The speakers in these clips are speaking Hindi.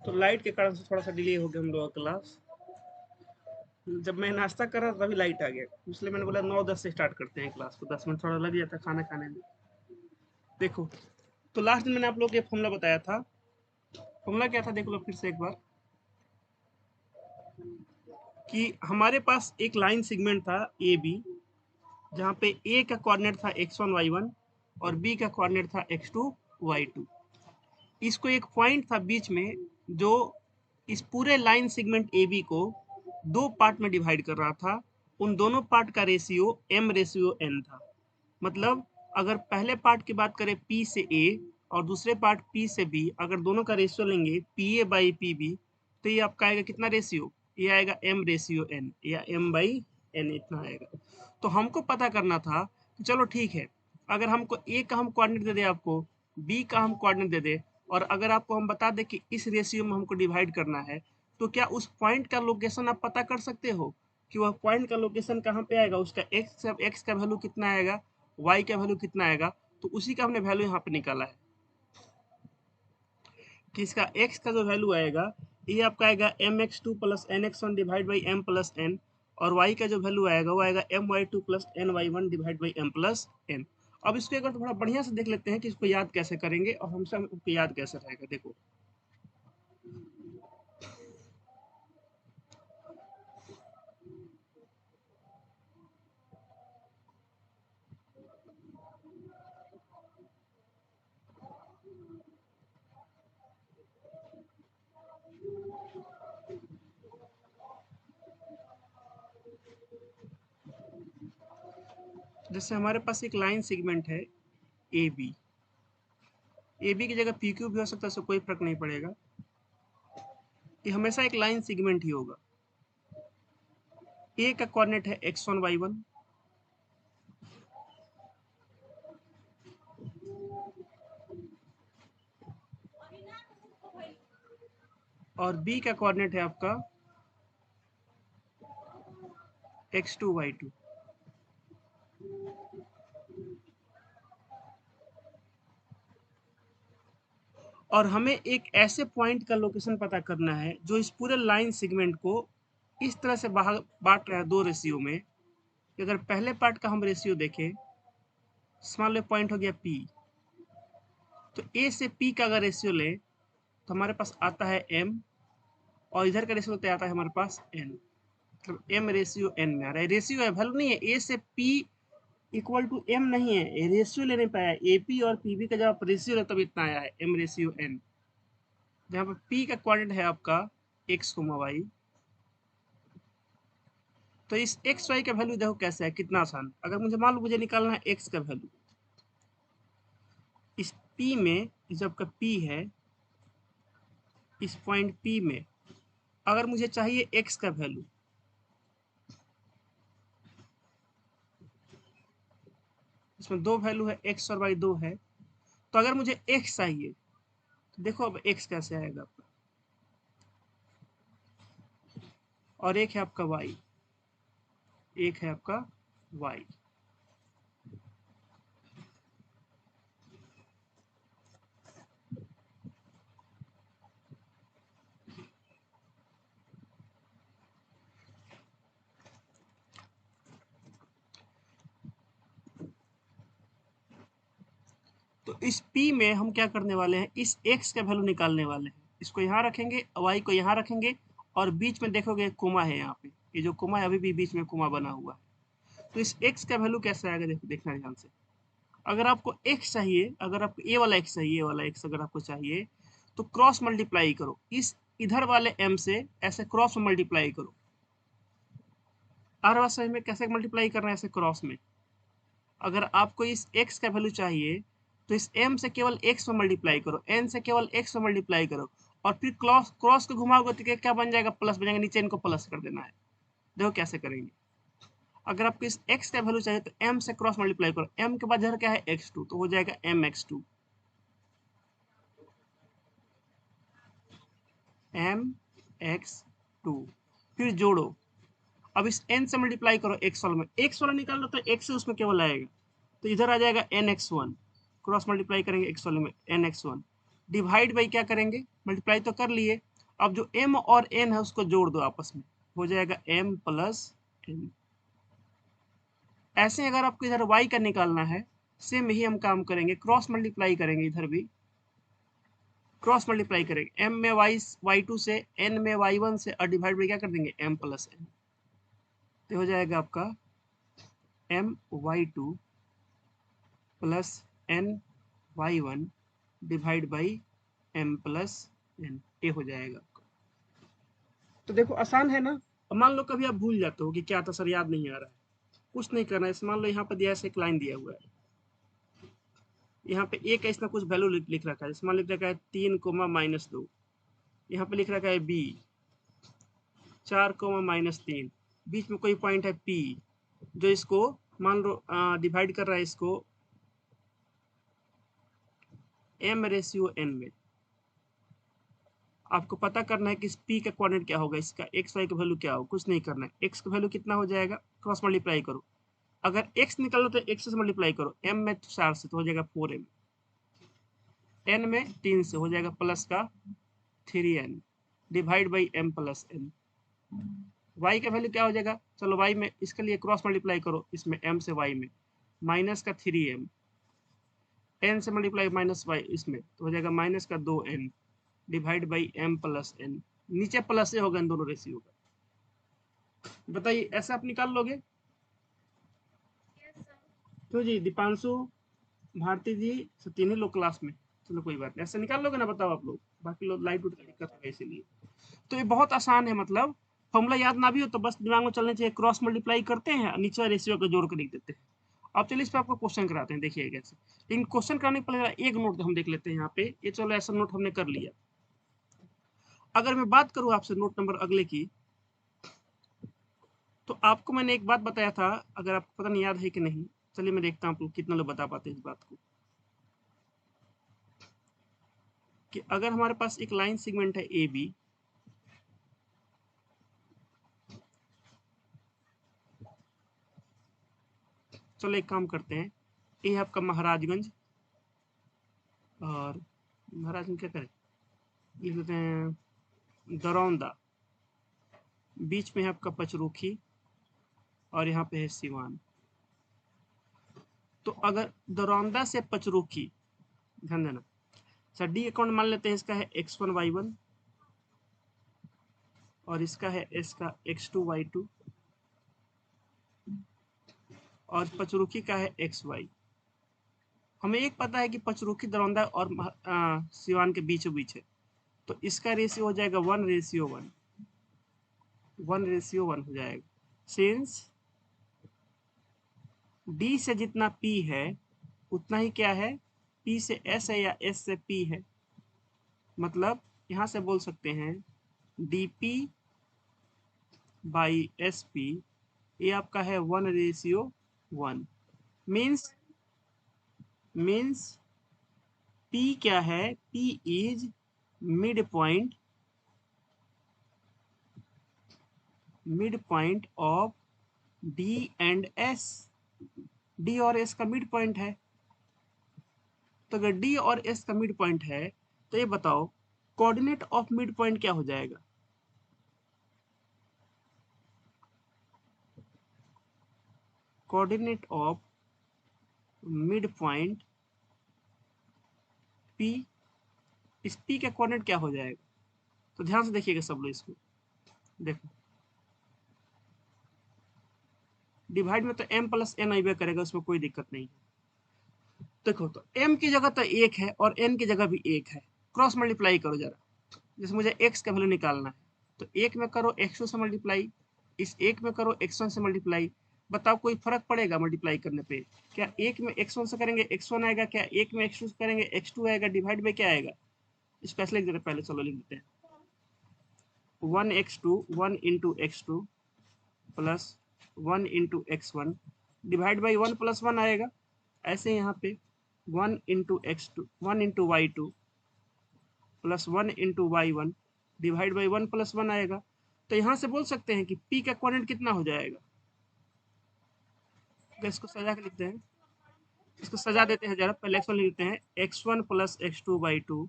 तो लाइट के कारण से थोड़ा सा डिले हो गया हम लोग का क्लास। जब मैं नाश्ता कर रहा था तभी लाइट आ गया, इसलिए मैंने बोला 9-10 से स्टार्ट करते हैं क्लास को, 10 मिनट थोड़ा लग जाता है खाना खाने में। देखो, तो लास्ट दिन मैंने आप लोग को ये फॉर्मूला बताया था। फॉर्मूला क्या था देख लो फिर से एक बार, कि हमारे पास एक लाइन सेगमेंट था ए बी, जहाँ पे ए का कोऑर्डिनेट था x1 y1 और बी का कोऑर्डिनेट था x2 y2। इसको एक पॉइंट था बीच में जो इस पूरे लाइन सेगमेंट ए बी को दो पार्ट में डिवाइड कर रहा था। उन दोनों पार्ट का रेशियो m/n था। मतलब अगर पहले पार्ट की बात करें P से A और दूसरे पार्ट P से B, अगर दोनों का रेशियो लेंगे PA/PB, तो ये आपका आएगा कितना रेशियो, ये आएगा m/n या m/n इतना आएगा। तो हमको पता करना था कि चलो ठीक है, अगर हमको A का हम कोऑर्डिनेट दे दे, आपको B का हम कोऑर्डिनेट दे दे, और अगर आपको हम बता दें कि इस रेशियो में हमको डिवाइड करना है, तो क्या उस पॉइंट का लोकेशन आप पता कर सकते हो कि वह पॉइंट का लोकेशन कहाँ पे आएगा, उसका एक्स का वैल्यू कितना आएगा, वाई का वैल्यू कितना आएगा। तो उसी का हमने वैल्यू यहाँ पे निकाला है कि इसका एक्स का जो वैल्यू आएगा ये आपका आएगा mx2 plus nx1 divide by m plus n, और वाई का जो वैल्यू आएगा वो आएगा my2 plus ny1 divide by m plus n। अब इसको एक बार थोड़ा बढ़िया से देख लेते हैं कि इसको याद कैसे करेंगे और हमको याद कैसे रहेगा। देखो, जैसे हमारे पास एक लाइन सेगमेंट है ए बी, ए बी की जगह पी क्यू भी हो सकता है, इससे कोई फर्क नहीं पड़ेगा, ये हमेशा एक लाइन सेगमेंट ही होगा। ए का कोऑर्डिनेट है x1 y1 और बी का कोऑर्डिनेट है आपका x2 y2। और हमें एक ऐसे पॉइंट का लोकेशन पता करना है जो इस पूरे लाइन सेगमेंट को इस तरह से बांट रहा है दो रेशियो में, कि अगर पहले पार्ट का हम रेशियो देखें, स्मॉल पॉइंट हो गया P, तो A से P का अगर रेशियो ले तो हमारे पास आता है M, और इधर का रेशियो आता है हमारे पास N, मतलब m/n में आ रहा है। रेशियो है, वैल्यू नहीं है। A से P इक्वल टू M नहीं है, ये रेशियो ले नहीं पाया। AP और PB का जब आप रेशियो ले तब इतना आया है m/n, जहाँ पर P का कोऑर्डिनेट है आपका x, y। तो इस एक्स वाई का वैल्यू देखो कैसे है, कितना आसान। अगर मुझे निकालना है एक्स का वैल्यू, इस P में जो आपका P है, इस पॉइंट P में अगर मुझे चाहिए एक्स का वैल्यू, इसमें दो वैल्यू है, एक्स और वाई दो है। तो अगर मुझे एक्स चाहिए तो देखो अब एक्स कैसे आएगा आपका, और एक है आपका वाई, एक है आपका वाई। तो इस P में हम क्या करने वाले हैं, इस x का वैल्यू निकालने वाले हैं। इसको यहाँ रखेंगे, y को यहाँ रखेंगे, और बीच में देखोगे कोमा है यहाँ पे, ये जो कोमा है अभी भी बीच में कोमा बना हुआ है। तो इस x का वैल्यू कैसे आएगा, देखो, देखना ध्यान से। अगर आपको x चाहिए, अगर आपको ये वाला x चाहिए, ये वाला x अगर आपको चाहिए, तो क्रॉस मल्टीप्लाई करो, इस इधर वाले m से ऐसे क्रॉस में मल्टीप्लाई करो। हर बात समझ में कैसे मल्टीप्लाई करना है, ऐसे क्रॉस में। अगर आपको इस x का वैल्यू चाहिए तो इस m से केवल x में मल्टीप्लाई करो, n से केवल x में मल्टीप्लाई करो, और फिर क्रॉस क्रॉस को घुमाओगे तो क्या बन जाएगा, प्लस बन जाएगा, नीचे इनको प्लस कर देना है। देखो कैसे करेंगे। अगर आपको इस x का वैल्यू चाहिए तो m से क्रॉस मल्टीप्लाई करो, m के बाद इधर क्या है x2, तो हो जाएगा mx2, mx2। फिर जोड़ो, अब इस n से मल्टीप्लाई करो x वाला में, x वाला निकाल लो तो x से उसमें केवल आएगा, तो इधर आ जाएगा nx1, क्रॉस मल्टीप्लाई करेंगे x वाले में nx1, डिवाइड बाई क्या करेंगे, मल्टीप्लाई तो कर लिए, अब जो m और n है उसको जोड़ दो आपस में, हो जाएगा m प्लस n। ऐसे अगर आपको इधर y का निकालना है, सेम ही हम काम करेंगे, क्रॉस मल्टीप्लाई करेंगे, इधर भी क्रॉस मल्टीप्लाई करेंगे, m में y2 से, n में y1 से, और डिवाइड में क्या कर देंगे m प्लस n। तो हो जाएगा आपका m y2 plus n y1 divide by m plus n, ये हो जाएगा आपका। तो देखो आसान है ना। अब मान लो कभी आप भूल जाते हो कि क्या था सर, याद नहीं आ रहा है, कुछ नहीं करना है। मान लो यहाँ पर दिया है, एक लाइन दिया हुआ है, यहाँ पे ए का इसमें कुछ वैल्यू लिख रखा है, जैसे मान लिख रखा है 3, -2, यहाँ पे लिख रखा है बी 4, -3, बीच में कोई पॉइंट है पी, जो इसको मान लो डिवाइड कर रहा है इसको m/n में। आपको पता करना है कि इस p का कोऑर्डिनेट क्या होगा, इसका x y का वैल्यू क्या होगा, कुछ नहीं करना है। x का वैल्यू कितना हो जाएगा, क्रॉस मल्टीप्लाई करो, अगर x निकालो तो x से मल्टीप्लाई करो, m में 4 से तो हो जाएगा 4m, n में 3 से हो जाएगा प्लस का 3n divide by m plus n। y का वैल्यू क्या हो जाएगा, चलो y में इसके लिए क्रॉस मल्टीप्लाई करो, इसमें m से y में माइनस का 3m, n से मल्टीप्लाई माइनस y इसमें तो हो जाएगा माइनस का 2n divide by m plus n। नीचे प्लस से होगा इन दोनों रेशियो का। बताइए ऐसे आप निकाल लोगे? तो जी दीपांशु, भारती जी, तीन ही लोग क्लास में, चलो कोई बात नहीं, ऐसे निकाल लोगे ना, बताओ आप लोग, बाकी लोग लाइट उठ का दिक्कत होगा इसीलिए। तो ये बहुत आसान है, मतलब फॉर्मूला याद ना भी हो तो बस दिमाग में चलने चाहिए, क्रॉस मल्टीप्लाई करते हैं, नीचे रेशियो को जोड़ कर लिख देते हैं। अब चलिए इस पर आपको क्वेश्चन कराते हैं, देखिए कैसे। लेकिन क्वेश्चन कराने के पहले एक नोट हम देख लेते हैं यहाँ पे, ये चलो ऐसा नोट हमने कर लिया। अगर मैं बात करूँ आपसे नोट नंबर अगले की, तो आपको मैंने एक बात बताया था, अगर आपको पता नहीं याद है कि नहीं, चलिए मैं देखता हूँ कितना लोग बता पाते हैं इस बात को, कि अगर हमारे पास एक लाइन सेगमेंट है ए बी, चलो एक काम करते हैं, ये है आपका महाराजगंज, और महाराजगंज क्या करें, लिख देते हैं दरौंदा, बीच में है आपका पचरुखी, और यहाँ पे है सिवान। तो अगर दरौंदा से पचरुखी, ध्यान देना सर, डी अकाउंट मान लेते हैं, इसका है x1 y1, और इसका है इसका x2 y2, और पचरुखी का है xy। हमें एक पता है कि पचरुखी दरौंदा और सिवान के बीचों बीच है, तो इसका रेशियो हो जाएगा 1:1, 1:1 हो जाएगा। सिंस डी से जितना p है उतना ही क्या है, p से s है या s से p है, मतलब यहां से बोल सकते हैं dp बाई sp, ये आपका है 1:1। मीन्स p क्या है, p is mid point of d and s। d और s का मिड पॉइंट है, तो अगर d और s का मिड पॉइंट है तो ये बताओ कोऑर्डिनेट ऑफ मिड पॉइंट क्या हो जाएगा। Coordinate of mid point p, इस p का कोऑर्डिनेट क्या हो जाएगा, तो ध्यान से देखिएगा सब लोग इसको, देखो डिवाइड में तो m प्लस n आइबे करेगा, उसमें कोई दिक्कत नहीं है। देखो तो m की जगह तो एक है और n की जगह भी एक है, क्रॉस मल्टीप्लाई करो जरा, जैसे मुझे x का वैल्यू निकालना है, तो एक में करो x2 से मल्टीप्लाई, इस एक में करो x1 से मल्टीप्लाई, बताओ कोई फर्क पड़ेगा मल्टीप्लाई करने पे, क्या एक में x1 से करेंगे x1 आएगा, क्या एक में x2 से करेंगे x2 आएगा, डिवाइड में क्या आएगा, इसको ऐसे लिख देते हैं, पहले चलो लिख देते हैं 1x2 1 into x2 plus 1 into x1 divide by 1 plus 1 आएगा। ऐसे यहाँ पे 1 into x2 1 into y2 plus 1 into y1 divide by 1 plus 1 आएगा। तो यहाँ से बोल सकते हैं कि p का कोऑर्डिनेट कितना हो जाएगा, तो इसको सजा के लिखते हैं, इसको सजा देते हैं जरा, पहले x1 लिख देते हैं x1 प्लस x2 बाई 2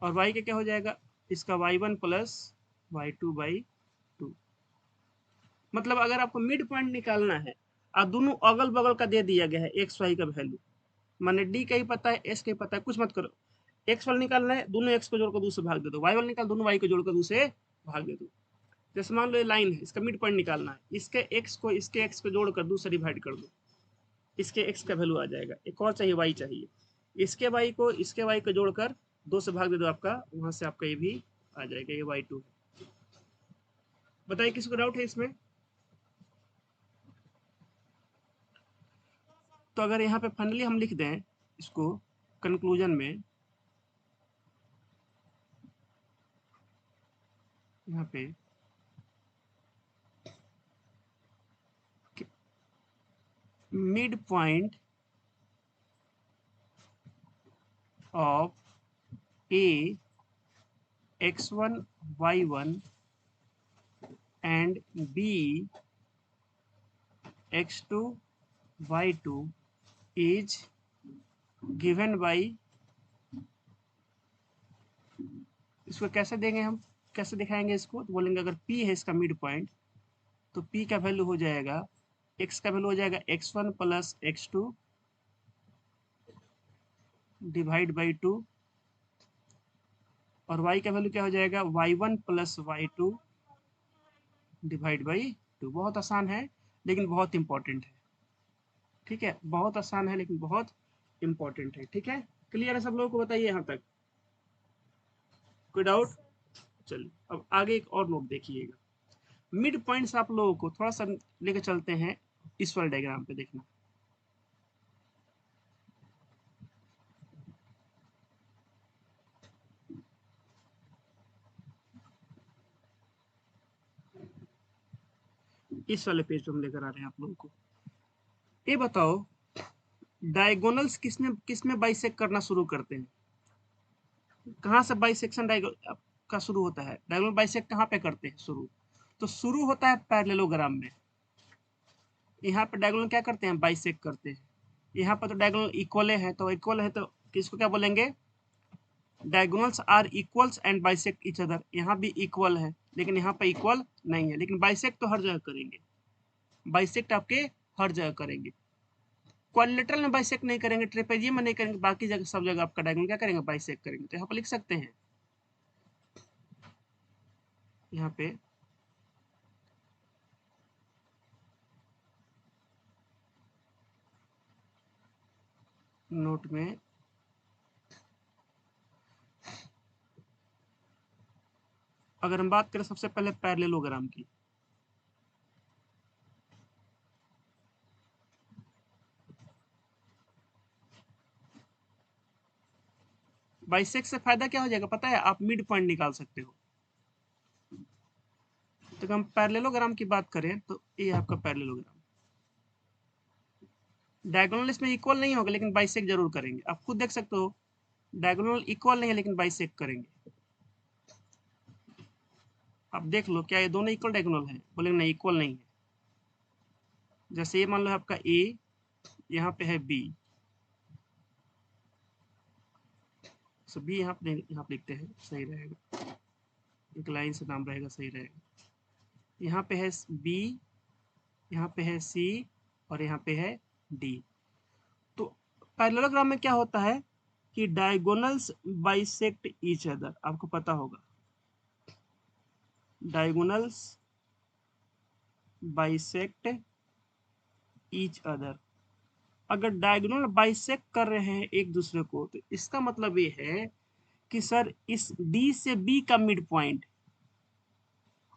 और y का क्या हो जाएगा, इसका y1 प्लस y2/2। मतलब अगर आपको मिड पॉइंट निकालना है और दोनों अगल बगल का दे दिया गया है एक्स वाई का वैल्यू, माने डी का ही पता है, एस का ही पता है, कुछ मत करो, एक्स वाला निकालना है, दोनों एक्स को जोड़कर 2 से भाग दे दो, वाई वाला निकाल, दोनों वाई को जोड़कर 2 से भाग दे दो। जैसे मान लो ये लाइन है, इसका मिड पॉइंट निकालना है, इसके एक्स को जोड़कर 2 से डिवाइड कर दो, इसके एक्स का वैल्यू आ जाएगा। एक और चाहिए, वाई चाहिए, इसके वाई को जोड़कर 2 से भाग दे दो, आपका वहां से आपका ये भी आ जाएगा, ये y2। बताइए किसी को डाउट है इसमें? तो अगर यहाँ पे फाइनली हम लिख दें इसको कंक्लूजन में, यहाँ पे mid point of A x1 y1 and b x2 y2 is given by, इसको कैसे देंगे हम, कैसे दिखाएंगे इसको, तो बोलेंगे अगर p है इसका मिड पॉइंट, तो p का वैल्यू हो जाएगा, x का वैल्यू हो जाएगा x1 plus x2 divide by 2, और y का वैल्यू क्या हो जाएगा, y1 plus y2 divide by 2। बहुत आसान है लेकिन बहुत इंपॉर्टेंट है, ठीक है, बहुत आसान है लेकिन बहुत इंपॉर्टेंट है, ठीक है। क्लियर है सब लोगों को, बताइए यहाँ तक कोई डाउट? चलिए अब आगे एक और नोट देखिएगा, मिड पॉइंट्स आप लोगों को थोड़ा सा लेके चलते हैं इस वाले डायग्राम पे, देखना इस वाले पेज पे हम लेकर आ रहे हैं आप लोगों को। ये बताओ डायगोनल्स किसमें किसमें बाइसेक्ट करना शुरू करते हैं, कहाँ से बाइसेक्शन का शुरू होता है, डायगोनल बाइसेक्ट कहाँ पे करते हैं शुरू, तो शुरू होता है पैरेललोग्राम में। यहाँ पे डायगोनल क्या करते हैं, बाइसेक्ट करते हैं। यहाँ पर तो डायगोनल इक्वल है, तो इक्वल है तो किसको क्या बोलेंगे, diagonals are equals and bisect each other. यहाँ भी इक्वल है लेकिन यहाँ पे इक्वल नहीं है, लेकिन बाइसेक्ट तो हर जगह करेंगे, बाइसेक्ट आपके हर जगह करेंगे। क्वाड्रिलेटरल में बाइसेक्ट नहीं करेंगे, ट्रेपेजियम में नहीं करेंगे, बाकी जगह सब जगह आपका डायगोनल क्या करेंगे, बाइसेक्ट करेंगे। तो यहाँ पर लिख सकते हैं, यहाँ पे नोट में अगर हम बात करें सबसे पहले पैरेललोग्राम की, बाइसेक्ट से फायदा क्या हो जाएगा पता है, आप मिड पॉइंट निकाल सकते हो। तो हम पैरेललोग्राम की बात करें तो ये आपका पैरेललोग्राम, डायगोनल इसमें इक्वल नहीं होगा लेकिन बाइसेक्ट जरूर करेंगे, आप खुद देख सकते हो डायगोनल इक्वल नहीं है लेकिन बाइसेक्ट करेंगे। आप देख लो क्या ये दोनों इक्वल डायगोनल है, बोलेंगे नहीं इक्वल नहीं है। जैसे ये मान लो आपका ए, यहाँ पे है बी, सो बी यहाँ पे लिखते हैं, सही रहेगा, एक लाइन से नाम रहेगा, सही रहेगा। यहाँ पे है बी, यहाँ पे है सी, और यहाँ पे है डी। तो पैरेललोग्राम में क्या होता है कि डायगोनल्स बाइसेक्ट ईच अदर, आपको पता होगा डायगोनल्स बाइसेक्ट ईच अदर। अगर डायगोनल बाइसेक्ट कर रहे हैं एक दूसरे को तो इसका मतलब ये है कि सर इस डी से बी का मिड पॉइंट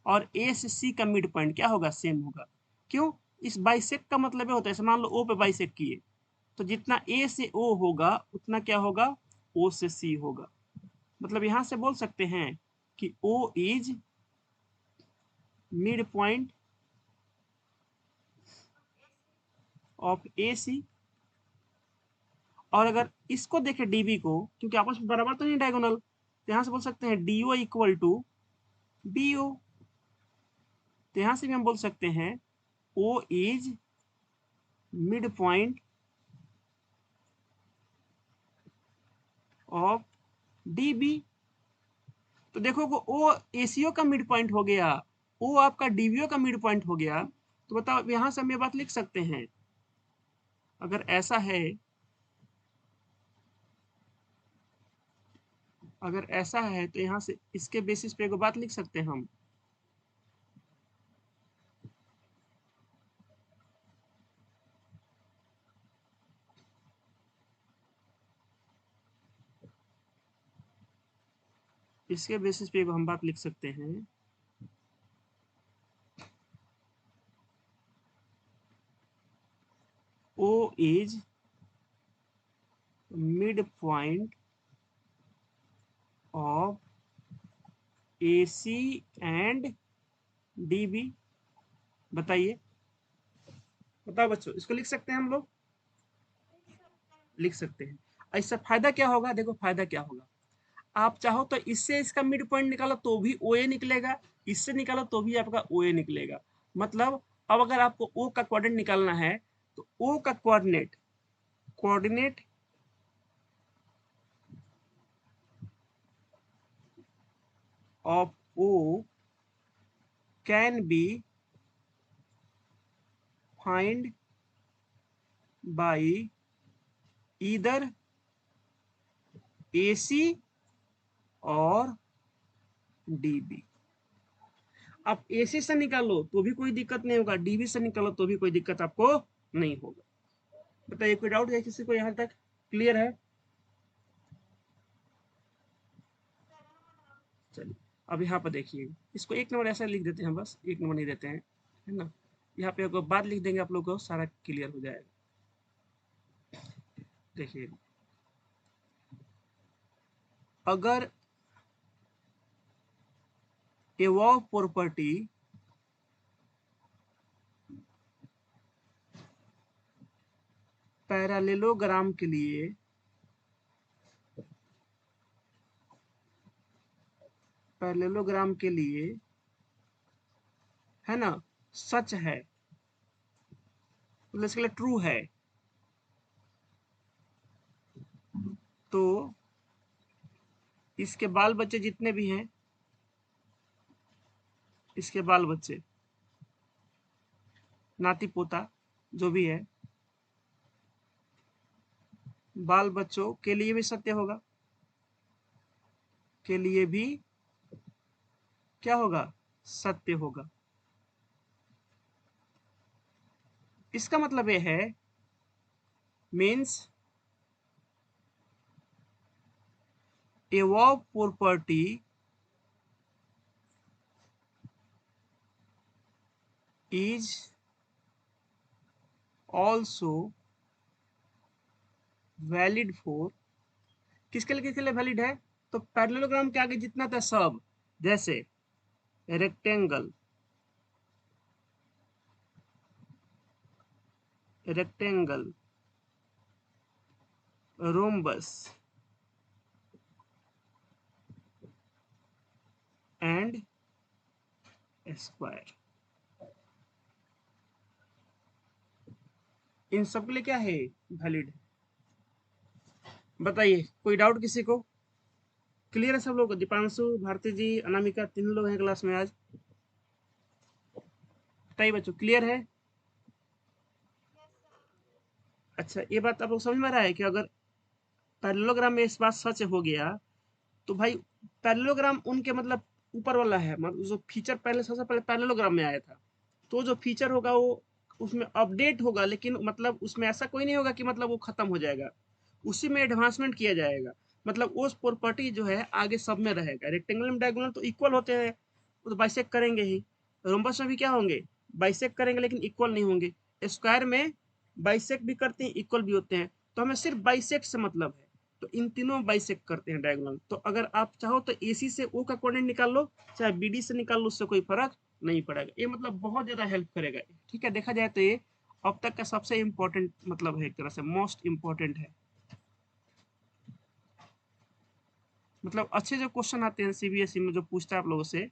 और ए से सी का मिड पॉइंट क्या होगा, सेम होगा। क्यों, इस बाइसेक्ट का मतलब ये होता है, मान लो ओ पे बाइसेक्ट किए तो जितना ए से ओ होगा उतना क्या होगा, ओ से सी होगा। मतलब यहां से बोल सकते हैं कि O is mid point of A C. और अगर इसको देखें डीबी को, क्योंकि आपस में बराबर तो नहीं डायगोनल, तो यहां से बोल सकते हैं D O equal to B O. तो यहां से भी हम बोल सकते हैं O is mid point of D B. तो देखो ओ एसीओ का मिड पॉइंट हो गया, ओ आपका डीवीओ का मिड पॉइंट हो गया। तो बताओ यहाँ से हम ये बात लिख सकते हैं, अगर ऐसा है, अगर ऐसा है तो यहाँ से इसके बेसिस पे एक बात लिख सकते हैं हम, इसके बेसिस पे हम बात लिख सकते हैं, O is mid point of AC and DB। बताइए, बताओ बच्चों, इसको लिख सकते हैं हम लोग, लिख सकते हैं। इससे फायदा क्या होगा, देखो फायदा क्या होगा, आप चाहो तो इससे इसका मिड पॉइंट निकालो तो भी OA निकलेगा, इससे निकालो तो भी आपका OA निकलेगा। मतलब अब अगर आपको O का कोऑर्डिनेट निकालना है तो O का coordinate, coordinate of O can be find by either AC और DB। आप AC से निकालो तो भी कोई दिक्कत नहीं होगा, DB से निकालो तो भी कोई दिक्कत आपको नहीं होगा। बताइए, कोई डाउट है किसी को यहाँ तक, क्लियर है? चलिए अब यहाँ पर देखिए, इसको 1 नंबर ऐसा लिख देते हैं, बस 1 नंबर नहीं देते हैं, है ना। यहाँ पे अगर बात लिख देंगे आप लोग को सारा क्लियर हो जाएगा। देखिए, अगर एवॉव प्रॉपर्टी पैरेललोग्राम के लिए, पैरेललोग्राम के लिए, है ना, सच है, मतलब इसके लिए ट्रू है, तो इसके बाल बच्चे जितने भी हैं, इसके बाल बच्चे, नाती पोता जो भी है, बाल बच्चों के लिए भी सत्य होगा, के लिए भी क्या होगा, सत्य होगा। इसका मतलब यह है, means above property is also valid for, किसके लिए वैलिड है, तो पैरेललोग्राम के आगे जितना था सब, जैसे rectangle, rectangle, rhombus and square, इन सब के लिए क्या है, वैलिड। बताइए, कोई डाउट किसी को, क्लियर है सब लोग? दीपांशु, भारती जी, अनामिका, तीनों लोग हैं क्लास में आज? बताइए बच्चों, क्लियर है? अच्छा, ये बात आप लोग समझ में आ रहा है कि अगर पैरेललोग्राम में इस बात सच हो गया तो भाई पैरेललोग्राम उनके मतलब ऊपर वाला है, मतलब जो फीचर पहले सबसे पहले पैरेललोग्राम में आया था, तो जो फीचर होगा वो उसमें अपडेट होगा, लेकिन मतलब उसमें ऐसा कोई नहीं होगा कि मतलब वो खत्म हो जाएगा, उसी में एडवांसमेंट किया जाएगा। मतलब उस प्रॉपर्टी जो है आगे सब में रहेगा। रेक्टेंगल में डायगोनल तो इक्वल होते हैं, वो तो बाइसेक करेंगे ही, रोम्बस में भी क्या होंगे, बाइसेक करेंगे लेकिन इक्वल नहीं होंगे, स्क्वायर में बाइसेक भी करते हैं, इक्वल भी होते हैं, तो हमें सिर्फ बाइसेक से मतलब है, तो इन तीनों बाइसेक करते हैं डायगोनल। तो अगर आप चाहो तो AC से O का कोऑर्डिनेट निकाल लो, चाहे BD से निकाल लो, उससे कोई फर्क नहीं पड़ेगा। ये मतलब बहुत ज्यादा हेल्प करेगा, ठीक है। देखा जाए तो ये अब तक का सबसे इम्पोर्टेंट मतलब है, एक तरह से मोस्ट इम्पोर्टेंट है। मतलब अच्छे जो क्वेश्चन आते हैं CBSE में, जो पूछता है आप लोगों से,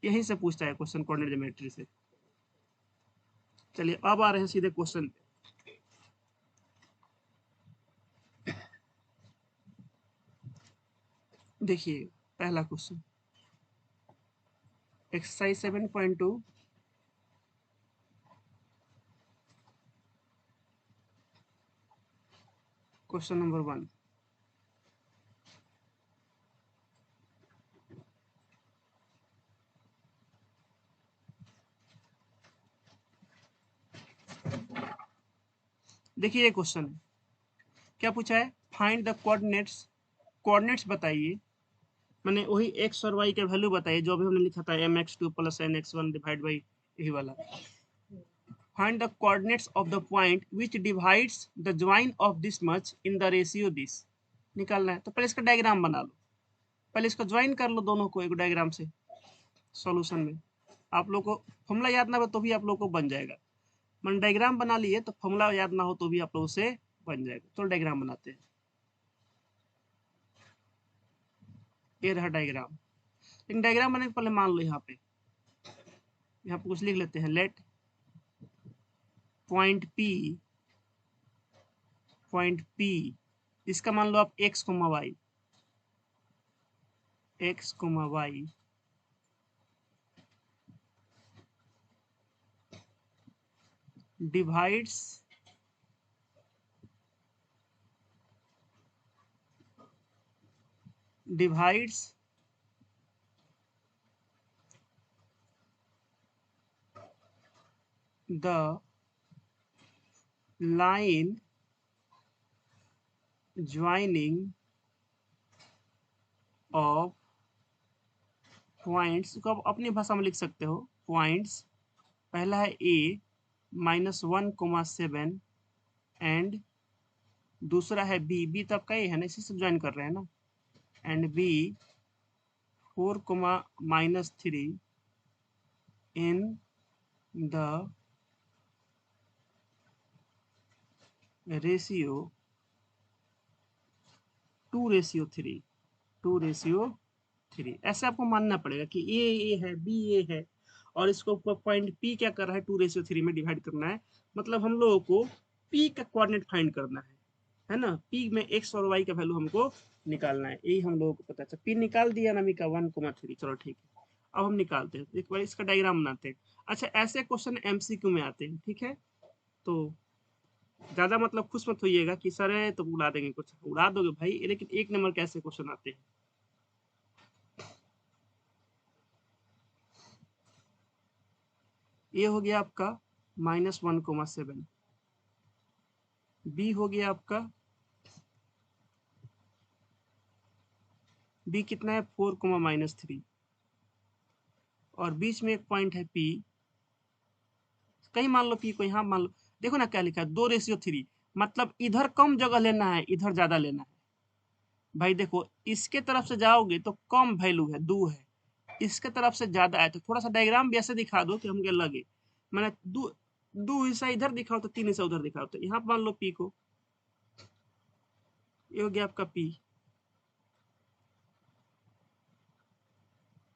यहीं से पूछता है क्वेश्चन, कोऑर्डिनेट ज्योमेट्री से। चलिए अब आ रहे हैं सीधे क्वेश्चन पे। देखिए पहला क्वेश्चन, एक्सरसाइज 7.2 क्वेश्चन नंबर 1। देखिए ये क्वेश्चन है, क्या पूछा है, फाइंड द कोऑर्डिनेट्स, कोऑर्डिनेट्स बताइए, मैंने वही एक्स और वाई का वैल्यू बताइए जो अभी हमने लिखा था mx2 plus nx1 divide by यही वाला। Find the coordinates of the point which divides the join of this much in the ratio this, निकालना है। तो पहले इसका डायग्राम बना लो, पहले इसको ज्वाइन कर लो दोनों को एक डायग्राम से सॉल्यूशन में। आप लोग को फॉर्मूला याद ना हो तो भी आप लोग को बन जाएगा, मैंने डायग्राम बना लिए तो फॉर्मूला याद ना हो तो भी आप लोग से बन जाएगा। तो डायग्राम बनाते हैं, ये रहा डायग्राम। लेकिन डायग्राम बनाने के पहले मान लो यहाँ पे कुछ लिख लेते हैं। लेट पॉइंट P इसका मान लो आप x, y divides the line joining of points को आप अपनी भाषा में लिख सकते हो। पॉइंट्स पहला है a -1,7 एंड दूसरा है b तो आपका ये है ना, इसी से ज्वाइन कर रहे हैं ना, and b 4,-3 in the ratio 2:3। ऐसे आपको मानना पड़ेगा कि ए है, बी ए है, और इसको पॉइंट पी क्या कर रहा है, 2:3 में डिवाइड करना है। मतलब हम लोगों को पी का कोऑर्डिनेट फाइंड करना है ना। पी में एक्स और वाई का वैल्यू हमको निकालना है, यही हम लोगों को पता है। पी निकाल दिया ना का 1,3, चलो ठीक है। अब हम निकालते हैं, एक बार इसका डायग्राम बनाते हैं। अच्छा, ऐसे क्वेश्चन एमसीक्यू में आते हैं, ठीक है। तो ज्यादा मतलब खुश मत होइएगा कि सर है तो उड़ा देंगे, कुछ उड़ा दोगे भाई, लेकिन एक नंबर के ऐसे क्वेश्चन आते हैं। ए हो गया आपका -1,7, बी हो गया आपका, बी कितना है 4,-3, और बीच में एक पॉइंट है पी। कहीं मान लो पी को, यहाँ मान लो, देखो ना क्या लिखा है, 2:3, मतलब इधर कम जगह लेना है, इधर ज्यादा लेना है। भाई देखो, इसके तरफ से जाओगे तो कम वैल्यू है, 2 है, इसके तरफ से ज्यादा है, तो थोड़ा सा डायग्राम भी ऐसे दिखा दो कि हमको लगे, मैंने 2 हिस्सा इधर दिखाओ तो 3 हिस्सा उधर दिखाओ। तो यहाँ मान लो पी को, ये हो गया आपका पी,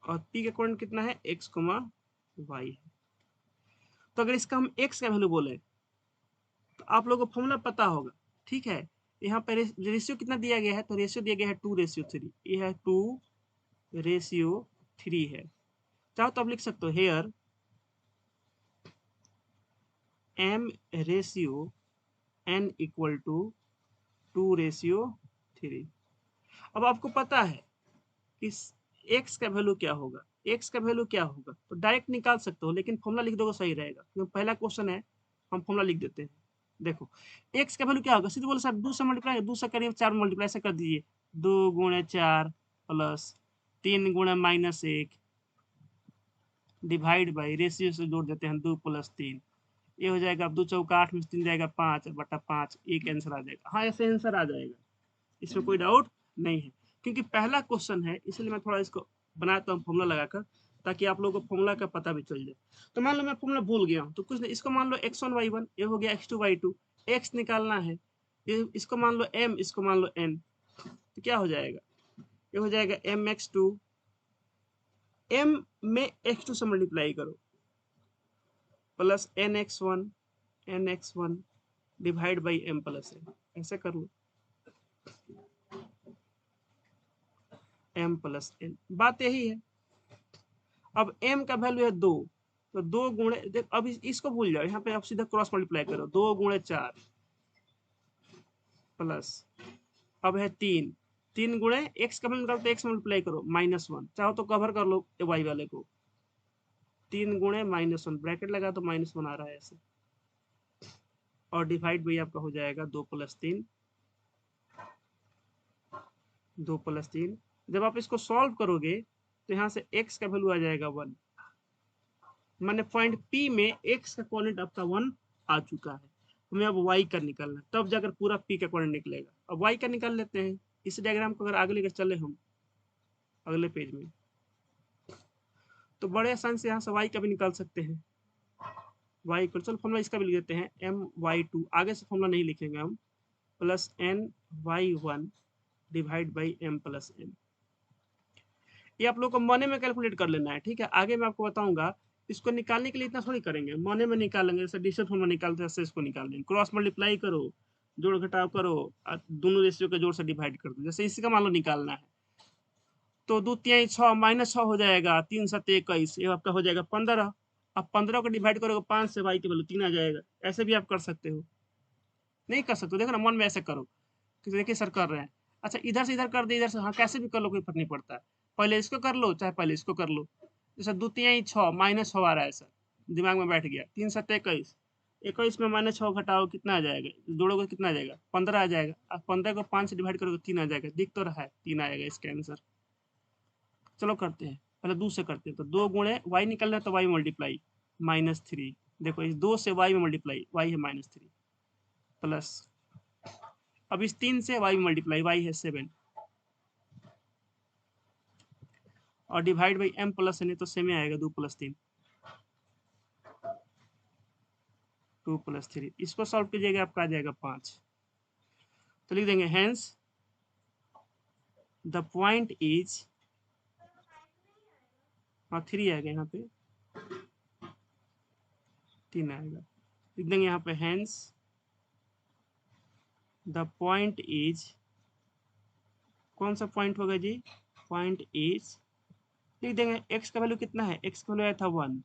और पी का कोण कितना है, x, y है। तो अगर इसका हम x का वैल्यू बोले तो आप लोगों को फॉर्मूला पता होगा, ठीक है। यहाँ पर रेशियो कितना दिया गया है, तो रेशियो दिया गया है 2:3, ये है 2:3 है। चाहो तो आप लिख सकते हो here m ratio n equal to 2:3। अब आपको पता है कि x का वैल्यू क्या होगा, x का वैल्यू क्या होगा, तो डायरेक्ट निकाल सकते हो, लेकिन फॉर्मूला लिख दोगे सही रहेगा, क्योंकि पहला क्वेश्चन है, हम फॉर्मूला लिख देते हैं। देखो x का वैल्यू क्या होगा, सीधे बोले सर 2 से मल्टीप्लाई, 2 से करिए 4 मल्टीप्लाई से कर दीजिए, 2 × 4 प्लस 3 × -1 डिवाइड बाई, रेशियो से जोड़ देते हैं 2 + 3, ये हो जाएगा 2 चौका 8 में 3 जाएगा 5/5, एक आंसर आ जाएगा। हाँ, ऐसे आंसर आ जाएगा, इसमें कोई डाउट नहीं है, क्योंकि पहला क्वेश्चन है, इसलिए मैं थोड़ा इसको बनाता हूँ फॉर्मूला लगाकर, ताकि आप लोगों को फॉर्मूला का पता भी चल जाए। तो मान लो मैं फॉर्मूला भूल गया हूँ, तो कुछ नहीं, इसको मान लो x1 y1, ये हो गया x2 y2, x निकालना है, ये इसको मान लो m, इसको मान लो n, तो क्या हो जाएगा, ये हो जाएगा mx2, m में x2 से मल्टीप्लाई करो, plus nx1 divide by m plus n, ऐसे कर लो, m + n, बात यही है। अब m का वैल्यू है 2, तो 2 गुणे देख, अब इसको भूल जाओ, यहाँ पे आप सीधा क्रॉस मल्टीप्लाई करो, 2 गुणे 4 प्लस, अब है 3, 3 गुणे x का वैल्यू निकालते x मल्टीप्लाई करो -1, चाहो तो कवर कर लो y वाले को, 3 गुणे -1 ब्रैकेट लगा तो -1 आ रहा है ऐसे, और डिवाइड भाई आपका हो जाएगा 2 + 3, 2 + 3। जब आप इसको सॉल्व करोगे तो यहाँ से x का वैल्यू आ जाएगा 1, मैंने पॉइंट P में x का कोऑर्डिनेट आपका 1 आ चुका है, हमें अब y का निकालना है, तब जाकर पूरा P का कोऑर्डिनेट निकलेगा। अब y का निकाल लेते हैं, इस डायग्राम को अगर आगे लेकर चले हम अगले पेज में, तो बड़े आसान से यहाँ से y का भी निकाल सकते हैं। y इक्वल, चलो फॉर्मूला इसका भी लिख देते हैं, my2, आगे से फॉर्मूला नहीं लिखेंगे हम, plus ny1 divide by m plus n। ये आप लोग को मने में कैलकुलेट कर लेना है, ठीक है। आगे मैं आपको बताऊंगा, इसको निकालने के लिए इतना थोड़ी करेंगे, मने में निकालेंगे, जैसे डिजिटल फॉर्मूला निकालते हैं, इसको निकाल लेंगे, क्रॉस मल्टीप्लाई करो, जोड़ घटाव करो, दोनों रेशियो के जोड़ से डिवाइड कर दो। जैसे इसी का मान लो निकालना है, तो 2 तिहाई 6 -6 हो जाएगा, 3 7 21, ये आपका हो जाएगा 15। अब 15 को डिवाइड करोगे 5 से, y की वैल्यू 3 आ जाएगा। ऐसे भी आप कर सकते हो, नहीं कर सकते हो, देखो ना मन में ऐसे करो कि देखिए सर कर रहे हैं, अच्छा इधर से इधर कर दे, इधर से, हाँ कैसे भी कर लो, कोई फर्क नहीं पड़ता है, पहले इसको कर लो चाहे पहले इसको कर लो। जैसे 2 तिहाई 6 -6 आ रहा है सर, दिमाग में बैठ गया, 3 7 21, 21 में -6 घटाओ कितना आ जाएगा, जोड़ोगे कितना आ जाएगा, 15 आ जाएगा। अब 15 को 5 से डिवाइड करोगे 3 आ जाएगा, दिख तो रहा है 3 आएगा इसका आंसर। चलो करते हैं, पहले 2 से करते हैं, तो 2 गुणे y निकलना है तो y मल्टीप्लाई -3, देखो इस 2 से y में मल्टीप्लाई, y है -3 प्लस, अब इस 3 से y मल्टीप्लाई, y है 7, और divide by m plus n, तो सेम ही आएगा, 2 + 3, 2 + 3, इसको सॉल्व कीजिएगा आपका आ जाएगा 5। तो लिख देंगे हेंस द पॉइंट इज, हाँ 3 आएगा यहाँ पे, 3 आएगा, लिख देंगे यहाँ पे हेंस द पॉइंट इज, कौन सा पॉइंट होगा जी, पॉइंट इज, लिख देंगे x का वैल्यू कितना है, x का वैल्यू आया था 1,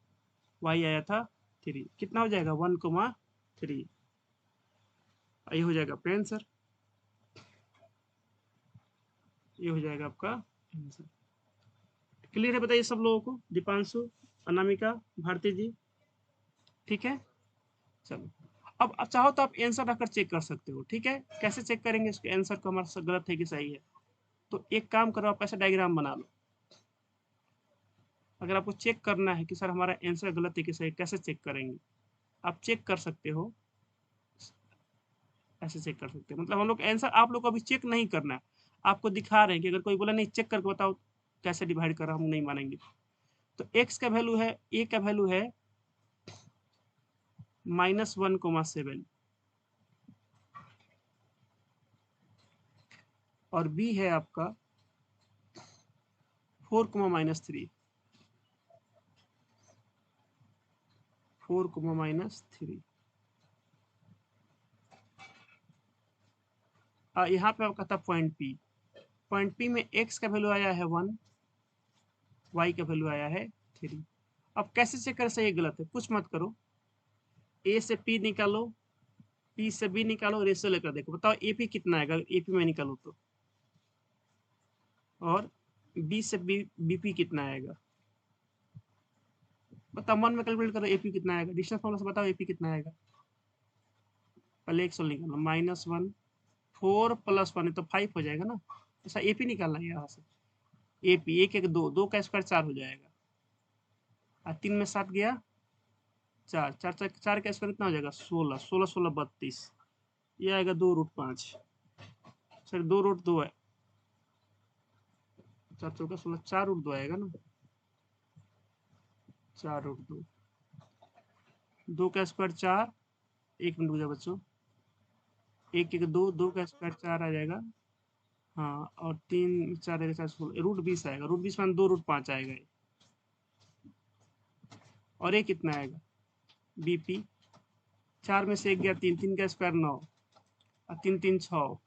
y आया था 3, कितना हो जाएगा 1,3, ये हो जाएगा आपका आंसर, ये हो जाएगा आपका आंसर। क्लियर है बताइए सब लोगों को, दीपांशु, अनामिका, भारती जी, ठीक है। चलो अब चाहो तो आप आंसर रखकर चेक कर सकते हो, ठीक है। कैसे चेक करेंगे इसके आंसर को, हमारा गलत है कि सही है, तो एक काम करो, आप ऐसा डायग्राम बना लो। अगर आपको चेक करना है कि सर हमारा आंसर गलत है कि सही, कैसे चेक करेंगे, आप चेक कर सकते हो, ऐसे चेक कर सकते हैं, मतलब हम लोग आंसर आप लोग को अभी चेक नहीं करना है, आपको दिखा रहे हैं कि अगर कोई बोला नहीं चेक करके बताओ कैसे डिवाइड कर रहा, हम नहीं मानेंगे। तो x का वैल्यू है, a का वैल्यू है -1,7, और b है आपका 4,-3, 4,-3। यहाँ पे आपका था पॉइंट P, पॉइंट P में x का वैल्यू आया है 1, y का वैल्यू आया है 3। अब कैसे चेक कर सही गलत है, कुछ मत करो, a से p निकालो, p से b निकालो, रेशियो लेकर देखो, बताओ AP कितना आएगा अगर AP में निकालो तो, और b से BP कितना आएगा, बताओ मन में कैलकुलेट करो AP कितना आएगा, डिस्टेंस फॉर्मूला से बताओ AP कितना आएगा, पहले एक सौ निकालो, -1, 4 + 1 तो 5 हो जाएगा ना, ऐसा AP निकालना है यहाँ से, AP 1 1 2, 2 का स्क्वायर 4 हो जाएगा, और 3 में 7 गया 4, 4 का स्क्वायर कितना हो जाएगा 16, 16 16 32, ये आएगा 2√5, सर 2√2 है, 4 चौका 16, 4√2 आएगा ना, 4√2, 2 का स्क्वायर 4, 1 मिनट रुक जाओ बच्चों, 1 1 2, 2 का स्क्वायर 4 आ जाएगा, हाँ, और 3 4 1 4 16, √20 आएगा, √20 मान 2√5 आएगा ये, और ये कितना आएगा BP, 4 में से 1 गया 3, 3 का स्क्वायर 9, और 3 3 6,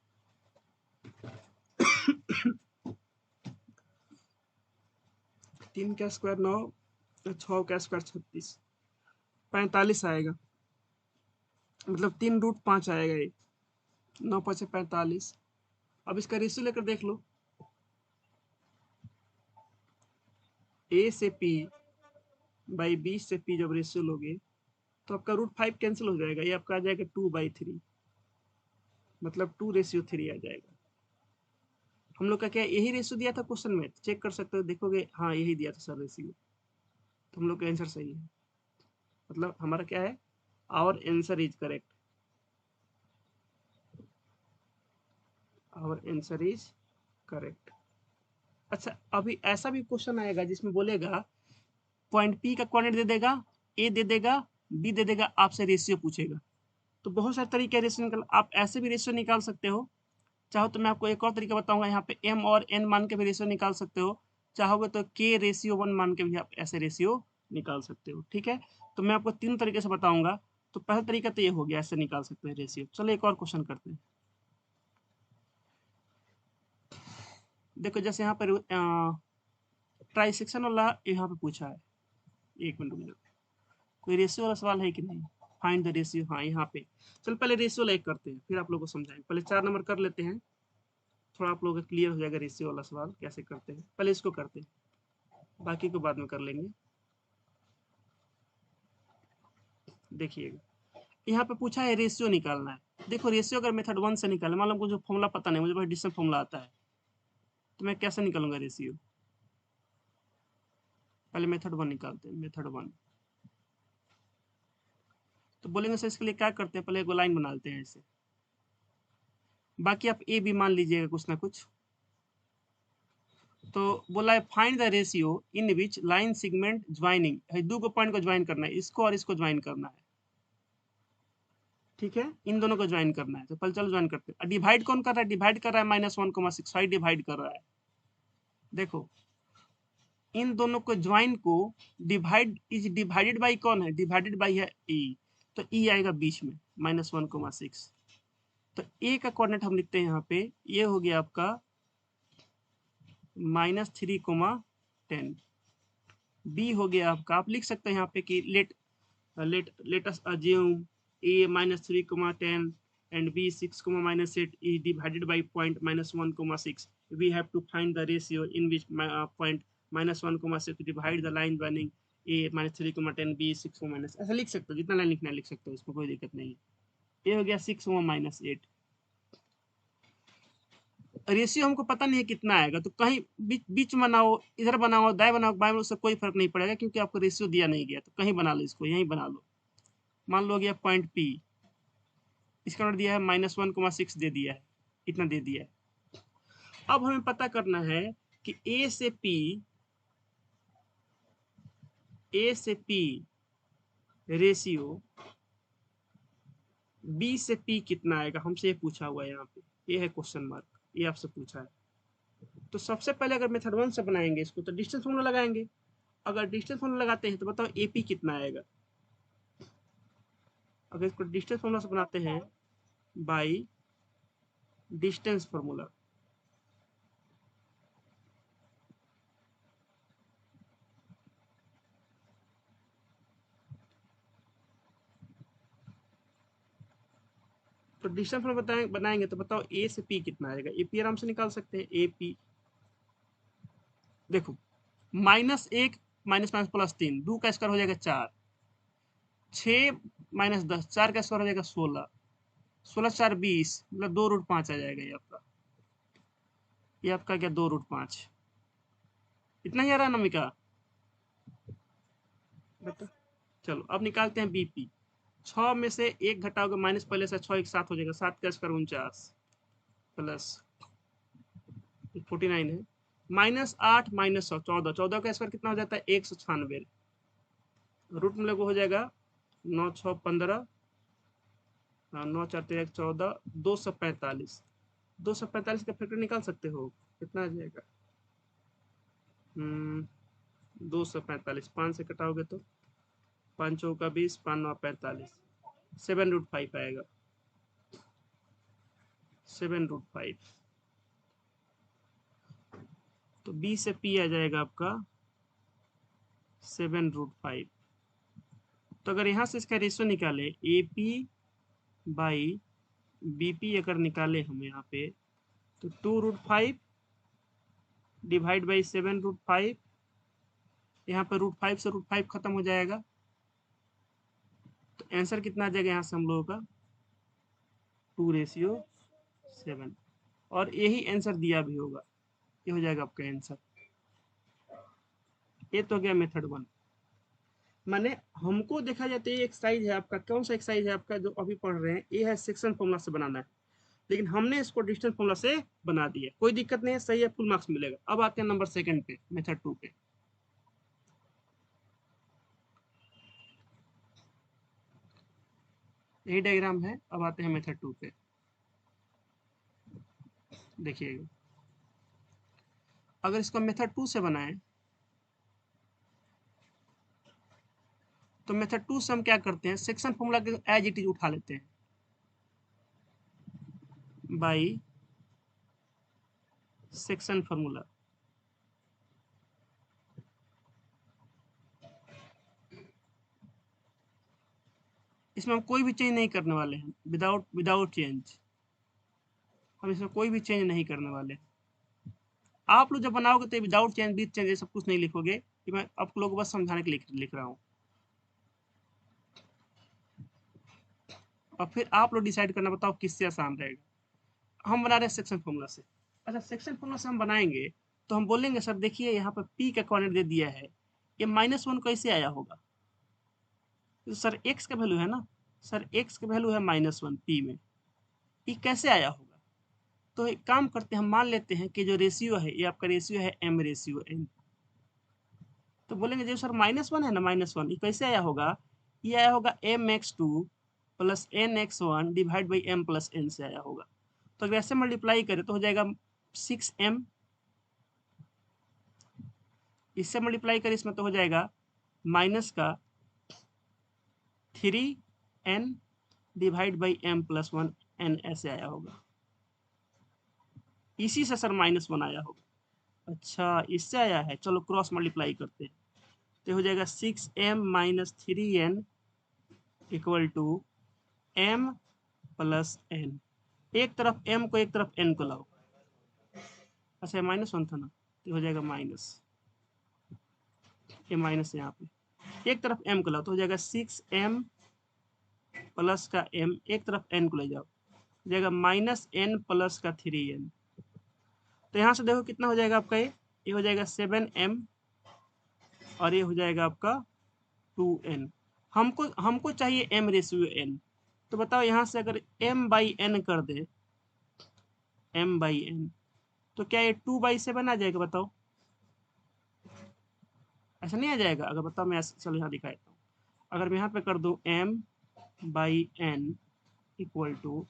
3 का स्क्वायर 9, 6 का स्क्वायर 36, 45 आएगा, मतलब 3√5 आएगा ये। 9×5 = 45। अब इसका रेशियो लेकर देख लो, ए से पी बाई बी से पी जब रेशियो लोगे तो आपका √5 कैंसिल हो जाएगा, ये आपका आ जाएगा 2/3, मतलब 2:3 आ जाएगा। हम लोग का क्या यही रेशियो दिया था क्वेश्चन में, चेक कर सकते हो, देखोगे हाँ यही दिया था सर रेशियो, तो हम लोग का आंसर सही है। मतलब हमारा क्या है, our answer is correct, our answer is correct. अच्छा, अभी ऐसा भी क्वेश्चन आएगा जिसमें बोलेगा पॉइंट पी का कोऑर्डिनेट दे देगा, ए दे देगा, बी दे देगा, आपसे रेशियो पूछेगा। तो बहुत सारे तरीके रेशियो निकाल, आप ऐसे भी रेशियो निकाल सकते हो। चाहो तो मैं आपको एक और तरीका बताऊंगा, यहाँ पे m और n मान के भी रेशियो निकाल सकते हो। चाहोगे तो k/1 मान के भी आप ऐसे रेशियो निकाल सकते हो। ठीक है, तो मैं आपको 3 तरीके से बताऊंगा। तो पहला तरीका तो ये हो गया, ऐसे निकाल सकते हैं रेशियो। चलो एक और क्वेश्चन करते हैं। देखो जैसे यहाँ पर ट्राइसेक्शन वाला यहाँ पे पूछा है, एक मिनट रुक जाओ। कोई रेशियो वाला सवाल है कि नहीं? फाइंड द रेशियो, हाँ यहाँ पे। चल पहले रेशियो लाइक करते हैं, फिर आप लोगों को समझाएंगे। पहले 4 नंबर कर लेते हैं, थोड़ा आप लोगों का क्लियर हो जाएगा रेशियो वाला सवाल कैसे करते हैं। पहले इसको करते हैं, बाकी को बाद में कर लेंगे। देखिएगा, यहाँ पे पूछा है रेशियो निकालना है। देखो रेशियो अगर मेथड 1 से निकाले, मान लो मुझे फॉर्मूला पता नहीं, मुझे बस डिस्टेंस फॉर्मूला आता है, तो मैं कैसे निकालूंगा रेशियो? पहले मेथड 1 निकालते हैं, मेथड 1। तो बोलेंगे सर इसके लिए क्या करते हैं, पहले एक लाइन बना लेते हैं ऐसे। बाकी आप ए भी मान लीजिएगा कुछ ना कुछ। तो बोला है find the ratio in which line segment joining, दो को पॉइंट को ज्वाइन करना है, इसको और इसको ज्वाइन करना है। ठीक है, इन दोनों को ज्वाइन करना है, तो पहले चलो ज्वाइन करते हैं। डिवाइड कौन कर रहा है? डिवाइड कर रहा है -1,6 डिवाइड कर रहा है। देखो इन दोनों को ज्वाइन को डिवाइड इज डिवाइडेड बाई कौन है? डिवाइडेड बाई है ई, तो ई आएगा बीच में -1,6। तो ए का कोऑर्डिनेट हम लिखते हैं यहाँ पे, ये हो गया आपका -3,10। बी हो गया आपका, आप लिख सकते हैं यहाँ पे कि let us assume a -3,10 and b 6,-8 is divided by point -1,6. We have to find the ratio in which point -1,6 divide the line joining a -3,10 b 6, ऐसा लिख सकते हो, जितना लाइन लिखना है लिख सकते हो, इसमें कोई दिक्कत नहीं है। ये हो गया 6,-8। रेशियो हमको पता नहीं है कितना आएगा, तो कहीं बीच में बनाओ, इधर बनाओ, दाएं बनाओ, बाएं बनाओ, उससे कोई फर्क नहीं पड़ेगा, क्योंकि आपको रेशियो दिया नहीं गया। तो कहीं बना लो, इसको यहीं बना लो। मान लो गया पॉइंट पी, इसका नंबर दिया है -1,6 दे दिया है, इतना दे दिया है। अब हमें पता करना है कि ए से पी रेशियो बी से पी कितना आएगा, हमसे ये पूछा हुआ है। यहाँ पे ये है क्वेश्चन मार्क, ये आपसे पूछा है। तो सबसे पहले अगर मेथड 1 से बनाएंगे इसको, तो डिस्टेंस फॉर्मूला लगाएंगे। अगर डिस्टेंस फॉर्मूला लगाते हैं तो बताओ एपी कितना आएगा? अगर इसको डिस्टेंस फॉर्मूला से बनाते हैं बाई डिस्टेंस फॉर्मूला, तो डिस्टेंस फॉर्मूला बनाएंगे तो बताओ ए से पी कितना आएगा? एपी आराम से निकाल सकते हैं। एपी देखो, -1 -+3, 2 का स्क्वायर हो जाएगा 4, 6 -10, 4 का स्क्वायर हो जाएगा 16, 16 4 20, मतलब 2√5 आ जाएगा ये आपका। ये आपका क्या 2√5, इतना ही आ रहा है नमिका? बता, चलो अब निकालते हैं बीपी। 6 में से 1 घटाओगे, माइनस पहले से 6 एक साथ हो जाएगा, 7 का स्क्वायर 49 प्लस 49 है, -8 -100 14, 14 का स्क्वायर कितना हो जाता है? 196। रूट में लोग हो जाएगा 9 6 15, 9 4 13 14, 245। 245 का फैक्टर निकाल सकते हो, कितना आ जाएगा? 245 5 से कटाओगे तो 5 चौका 20, 5 9 45, 7√5 आएगा, 7√5। तो बी से पी आ जाएगा आपका 7√5। तो अगर यहाँ से इसका रेशियो निकाले AP बाई BP अगर निकाले हम यहाँ पे तो 2√5 डिवाइड बाई 7√5, यहाँ पे √5 से √5 खत्म हो जाएगा। तो आंसर कितना आ जाएगा यहाँ से हम लोगों का 2:7। और यही आंसर दिया भी होगा, ये हो जाएगा आपका आंसर। ये तो हो गया मेथड 1। माने हमको देखा जाए तो ये एक्सरसाइज है आपका, कौन सा एक्सरसाइज है आपका जो अभी पढ़ रहे हैं, ये है सेक्शन फॉर्मूला से बनाना है, लेकिन हमने इसको डिस्टेंस फॉर्मूला से बना दिया। कोई दिक्कत नहीं है, सही है, फुल मार्क्स मिलेगा। अब आते हैं नंबर 2 पे, मेथड 2 पे। यही डायग्राम है। अब आते हैं मेथड 2 पे। देखिएगा, अगर इसको मेथड 2 से बनाएं तो मेथड 2 से हम क्या करते हैं, सेक्शन फॉर्मूला के एज इट इज उठा लेते हैं बाई सेक्शन फॉर्मूला। इसमें हम कोई भी चेंज नहीं करने वाले हैं, विदाउट चेंज। हम इसमें कोई भी चेंज नहीं करने वाले। आप लोग जब बनाओगे तो विदाउट चेंज, विद चेंज, ये सब कुछ नहीं लिखोगे, कि मैं आप लोगों को बस समझाने के लिए लिख रहा हूँ। और फिर आप लोग डिसाइड करना, बताओ किससे आसान रहेगा। हम बना रहे हैं सेक्शन फॉर्मूला से। अच्छा, सेक्शन फॉर्मूला से हम बनाएंगे तो हम बोलेंगे सर देखिए यहाँ पर पी का कोऑर्डिनेट दे दिया है, ये -1 कैसे आया होगा। तो सर एक्स का वैल्यू है ना, सर एक्स का वैल्यू है -1 पी में, ये कैसे आया होगा। तो एक काम करते हैं, हम मान लेते हैं कि जो रेशियो है ये आपका रेशियो है m/n। तो बोलेंगे जो सर -1 है ना, -1 ये कैसे आया होगा, ये आया होगा mx2 plus nx1 divide by m plus n से आया होगा। तो अगर ऐसे मल्टीप्लाई करें तो हो जाएगा 6m, इससे मल्टीप्लाई करें इसमें तो हो जाएगा माइनस का 3n divide by m plus 1 n ऐसे आया होगा। इसी से सर -1 आया होगा। अच्छा, इससे आया है, चलो क्रॉस मल्टीप्लाई करते हैं। तो हो जाएगा 6m minus 3n equal to m plus n। एक तरफ m को, एक तरफ n को लाओ। अच्छा, -1 था ना, तो हो जाएगा माइनस, ये माइनस यहाँ पे, एक तरफ m को लाओ तो हो जाएगा 6m प्लस का m, एक तरफ n को ले जाओ, हो जाएगा -n प्लस का 3n। तो यहाँ से देखो कितना हो जाएगा आपका, ये हो जाएगा 7m और ये हो जाएगा आपका 2n। हमको हमको चाहिए m/n। तो बताओ यहाँ से अगर m/n कर दे, m/n, तो क्या ये 2/7 आ जाएगा, बताओ। ऐसा नहीं आ जाएगा। अगर बताओ, मैं चलो यहाँ दिखा देता हूँ। अगर मैं यहाँ पे कर दूँ m/n इक्वल टू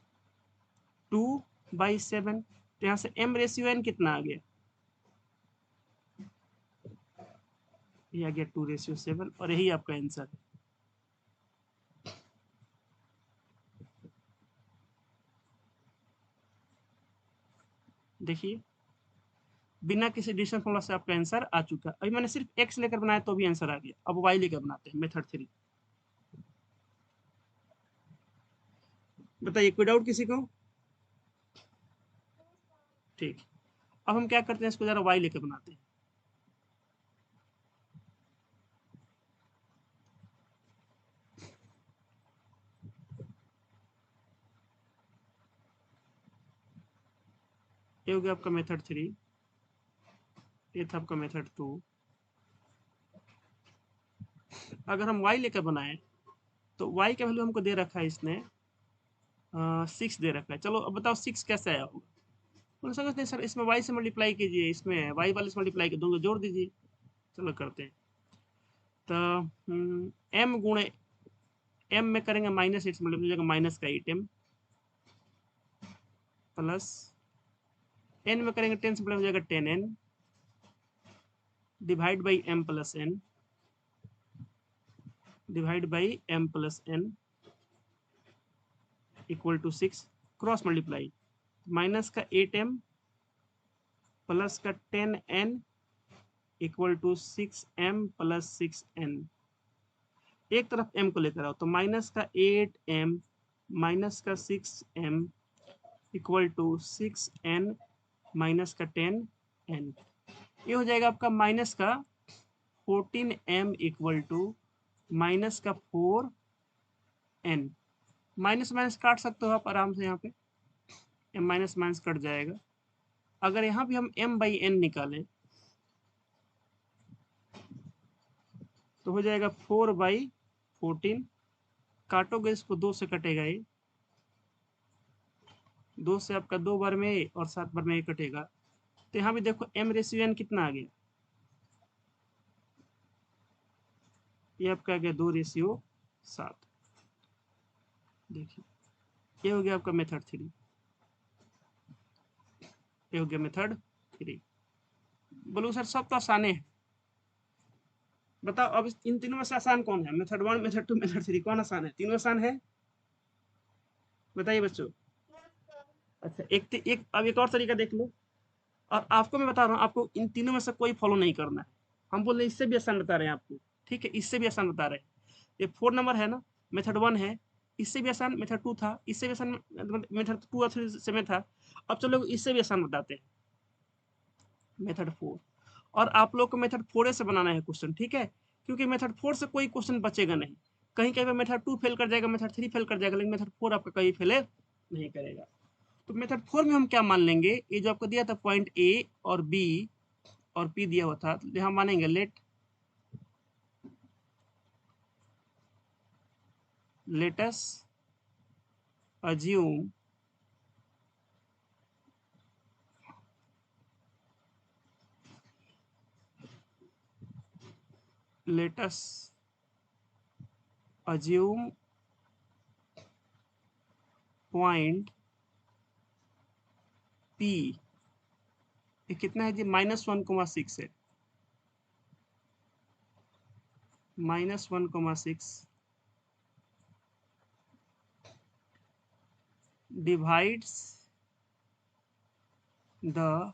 2/7, तो यहाँ से m/n कितना आ गया, ये आ गया 2/7, और यही आपका आंसर है। देखिए, बिना किसी डिस्टेंस फॉर्मूला से आपका आंसर आ चुका है। अभी मैंने सिर्फ एक्स लेकर बनाया तो भी आंसर आ गया। अब वाई लेकर बनाते हैं, मेथड 3। बताइए, कोई डाउट किसी को। ठीक, अब हम क्या करते हैं, इसको जरा वाई लेकर बनाते हैं। ये हो गया आपका मेथड 3, ये था आपका मेथड 2। अगर हम y लेकर बनाए तो y का वैल्यू हमको दे रखा है इसने 6 दे रखा है। चलो अब बताओ 6 कैसे आया होगा। बोल सकते हैं सर इसमें y से मल्टीप्लाई कीजिए, इसमें y वाले से मल्टीप्लाई कर, दोनों जोड़ दीजिए। चलो करते हैं। तो m गुणे m में करेंगे -8 से मल्टीप्लाई हो जाएगा माइनस का 8m, प्लस n में करेंगे 10 से मल्टीप्लाई हो जाएगा 10n divide by m plus n divide by m plus n equal to 6। Cross multiply, minus का 8m प्लस का 10n equal to 6m plus 6n। एक तरफ m को लेकर आओ तो माइनस का 8m माइनस का 6m equal to 6n minus का 10n। ये हो जाएगा आपका माइनस का 14m इक्वल टू माइनस का 4n। माइनस माइनस काट सकते हो आप आराम से, यहाँ पे m माइनस माइनस कट जाएगा। अगर यहाँ भी हम m बाई n निकालें तो हो जाएगा 4/14। काटोगे इसको 2 से कटेगा ये, 2 से आपका 2 बार में a और 7 बार में a कटेगा। तो यहाँ भी देखो m/n कितना आ गया, ये आपका आ गया 2/7। देखिए ये हो गया आपका मेथड 3, ये हो गया मेथड 3। बोलो सर सब तो आसान है, बताओ अब इन तीनों में से आसान कौन है? मेथड 1, मेथड 2, मेथड 3 कौन आसान है? तीनों आसान है, बताइए बच्चों। अच्छा एक अब एक और तरीका देख लो, और आपको मैं बता रहा हूँ आपको इन तीनों में से कोई फॉलो नहीं करना है। हम बोल रहे इससे भी आसान बता रहे हैं आपको, ठीक है, इससे भी आसान बता रहे हैं। ये 4 नंबर है ना, मेथड 1 है, इससे भी आसान मेथड 2 था, इससे भी आसान मेथड 2 और 3 से में था। अब चलो इससे भी आसान बताते हैं, मेथड 4। और आप लोग को मेथड 4 से बनाना है क्वेश्चन, ठीक है, क्योंकि मेथड 4 से कोई क्वेश्चन बचेगा नहीं। कहीं कहीं पे मेथड 2 फेल कर जाएगा, मेथड 3 फेल कर जाएगा, लेकिन मेथड 4 आपका कहीं फेल नहीं करेगा। तो मेथड 4 में हम क्या मान लेंगे, ये जो आपको दिया था पॉइंट ए और बी और पी दिया हुआ था, तो हम मानेंगे let us assume point P, ये कितना है जी, -1,6 है, -1,6 divides the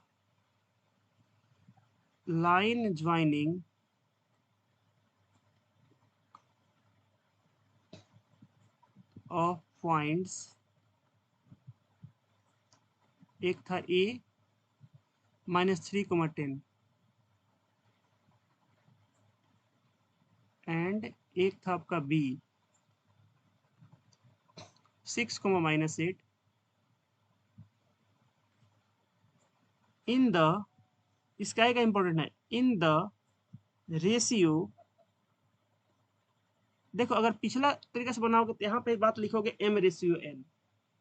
line joining of points, एक था A -3,10 एंड एक था आपका B 6,-8 इन द, इसका एक इंपॉर्टेंट है, इन द रेशियो। देखो अगर पिछला तरीके से बनाओगे तो यहाँ पे बात लिखोगे m/n,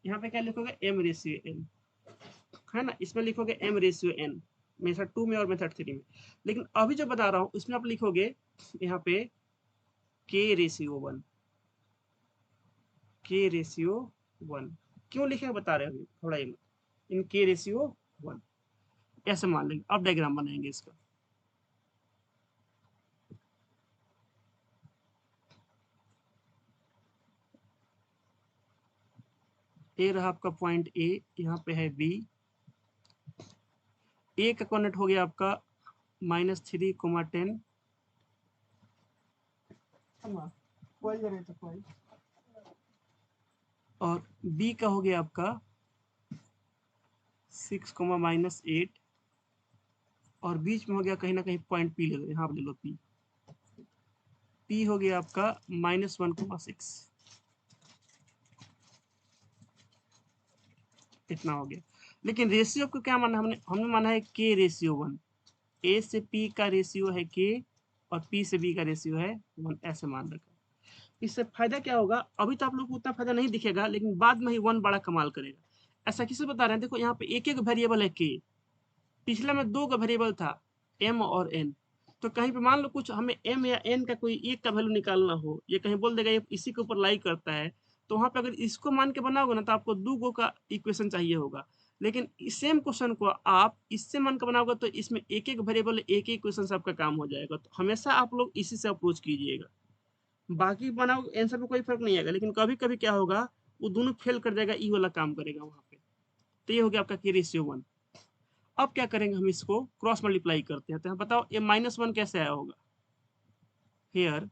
यहाँ पे क्या लिखोगे m/n, है ना, इसमें लिखोगे m/n मेथड 2 में और मेथड 3 में। लेकिन अभी जो बता रहा हूँ इसमें आप लिखोगे यहाँ पे k/1, k/1। क्यों लिखे बता रहे हो थोड़ा, ये इन k/1 ऐसे मान लेंगे। अब डायग्राम बनाएंगे इसका, ए रहा आपका पॉइंट ए, यहाँ पे है बी, ए का कोऑर्डिनेट हो गया आपका -3,10 और बी का हो गया आपका 6,-8 और बीच में हो गया कहीं ना कहीं पॉइंट पी, ले लो यहाँ पे, ले लो पी, पी हो गया आपका -1,6, इतना हो गया। लेकिन रेशियो को क्या माना हमने, माना है k/1, ए से पी का रेशियो है k और पी से बी का रेशियो है 1, ऐसे मान रखा। इससे फायदा क्या होगा, अभी तो आप लोग को उतना फायदा नहीं दिखेगा, लेकिन बाद में ही 1 बड़ा कमाल करेगा। ऐसा किसे बता रहे हैं, देखो यहाँ पे एक एक वेरिएबल है k, पिछला में 2 का वेरिएबल था m और n। तो कहीं पे मान लो कुछ हमें m या n का कोई एक का वैल्यू निकालना हो, ये कहीं बोल देगा ये इसी के ऊपर लाई करता है, तो वहां पे अगर इसको मान के बनाओगे ना तो आपको 2 गो का इक्वेशन चाहिए होगा। लेकिन सेम क्वेश्चन को आप इससे मान के बनाओगे तो इसमें एक एक वेरिएबल एक एक क्वेश्चन से आपका काम हो जाएगा। तो हमेशा आप लोग इसी से अप्रोच कीजिएगा, बाकी बनाओ आंसर में कोई फर्क नहीं आएगा, लेकिन कभी कभी क्या होगा वो दोनों फेल कर जाएगा, ई वाला काम करेगा वहां पे। तो ये हो गया आपका k/1। अब क्या करेंगे, हम इसको क्रॉस मल्टीप्लाई करते हैं। तो बताओ ये -1 कैसे आया होगा। हियर